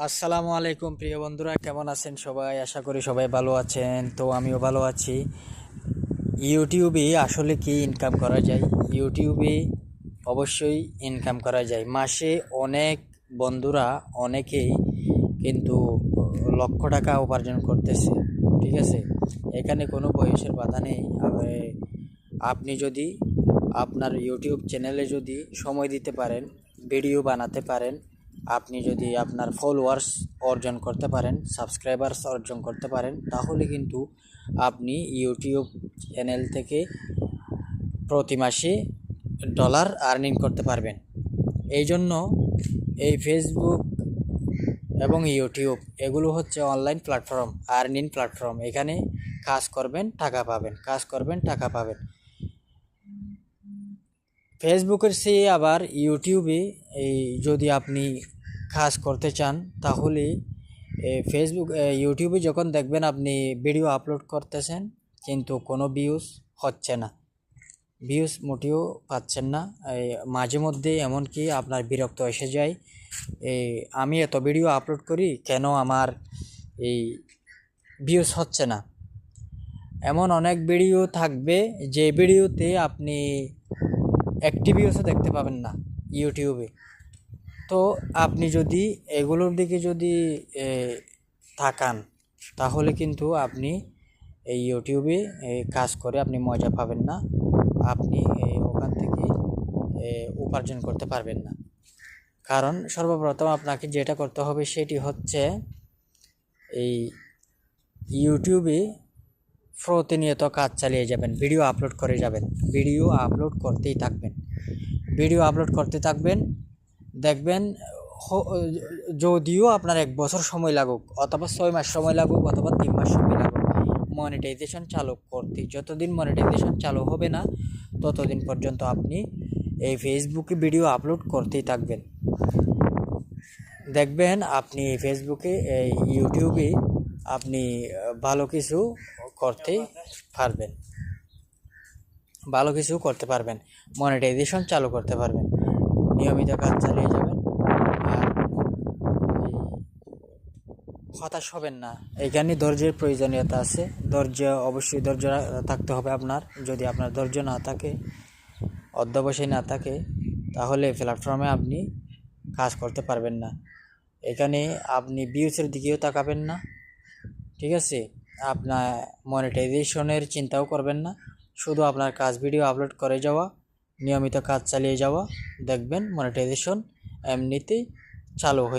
আসসালামু আলাইকুম প্রিয় বন্ধুরা, কেমন আছেন সবাই? আশা করি সবাই ভালো আছেন। তো আমিও ভালো আছি। ইউটিউবে আসলে কি ইনকাম করা যায়? ইউটিউবে অবশ্যই ইনকাম করা যায়। মাসে অনেক বন্ধুরা অনেকেই কিন্তু লক্ষ টাকা উপার্জন করতেছে। ঠিক আছে, এখানে কোনো বয়সের বাধা নেই। আপনি যদি আপনার ইউটিউব চ্যানেলে যদি সময় দিতে পারেন, ভিডিও বানাতে পারেন, আপনি যদি আপনার ফলোয়ার্স অর্জন করতে পারেন, সাবস্ক্রাইবার্স অর্জন করতে পারেন, তাহলে কিন্তু আপনি ইউটিউব চ্যানেল থেকে প্রতি মাসে ডলার আর্নিং করতে পারবেন। এই জন্য এই ফেসবুক এবং ইউটিউব এগুলো হচ্ছে অনলাইন প্ল্যাটফর্ম, আর্নিং প্ল্যাটফর্ম। এখানে কাজ করবেন, টাকা পাবেন, কাজ করবেন, টাকা পাবেন। ফেসবুকের চেয়ে আবার ইউটিউবে যদি আপনি কাজ করতে চান, তাহলে ইউটিউবে যখন দেখবেন আপনি ভিডিও আপলোড করতেছেন কিন্তু কোনো ভিউজ হচ্ছে না, ভিউজ মোটেও পাচ্ছেন না। মাঝে মধ্যে এমনকি আপনার বিরক্ত এসে যায়, আমি এত ভিডিও আপলোড করি, কেন আমার এই ভিউজ হচ্ছে না। এমন অনেক ভিডিও থাকবে যে ভিডিওতে আপনি একটি ভিউজও দেখতে পাবেন না ইউটিউবে। তো আপনি যদি এগুলোর দিকে যদি তাকান, তাহলে কিন্তু আপনি এই ইউটিউবে কাজ করে আপনি মজা পাবেন না, আপনি ওখান থেকে উপার্জন করতে পারবেন না। কারণ সর্বপ্রথম আপনাকে যেটা করতে হবে সেটি হচ্ছে এই ইউটিউবে প্রতিনিয়ত কাজ চালিয়ে যাবেন, ভিডিও আপলোড করে যাবেন, ভিডিও আপলোড করতেই থাকবেন, ভিডিও আপলোড করতে থাকবেন। দেখবেন যদিও আপনার 1 বছর সময় লাগুক, অথবা 6 মাস সময় লাগুক, অথবা 3 মাস সময় লাগুক, মনিটাইজেশন চালু করতে, যতদিন মনিটাইজেশন চালু হবে না ততদিন পর্যন্ত আপনি এই ফেসবুকে ভিডিও আপলোড করতেই থাকবেন। দেখবেন আপনি ফেসবুকে ইউটিউবে আপনি ভালো কিছু করতে পারবেন, ভালো কিছু করতে পারবেন, মনিটাইজেশন চালু করতে পারবেন, নিয়মিত কাজ চালিয়ে যাবেন। আর হতাশ হবেন না, এখানে ধৈর্যের প্রয়োজনীয়তা আছে। অবশ্যই ধৈর্য থাকতে হবে আপনার। যদি আপনার ধৈর্য না থাকে, অধ্যবসায় না থাকে, তাহলে প্ল্যাটফর্মে আপনি কাজ করতে পারবেন না। এখানে আপনি ভিউজের দিকেও তাকাবেন না, ঠিক আছে? আপনার মনিটাইজেশনের চিন্তাও করবেন না, শুধু আপনার কাজ ভিডিও আপলোড করে যাওয়া, নিয়মিত কাজ চালিয়ে যাওয়া, দেখবেন মনিটাইজেশন এমনিতেই চালু হয়ে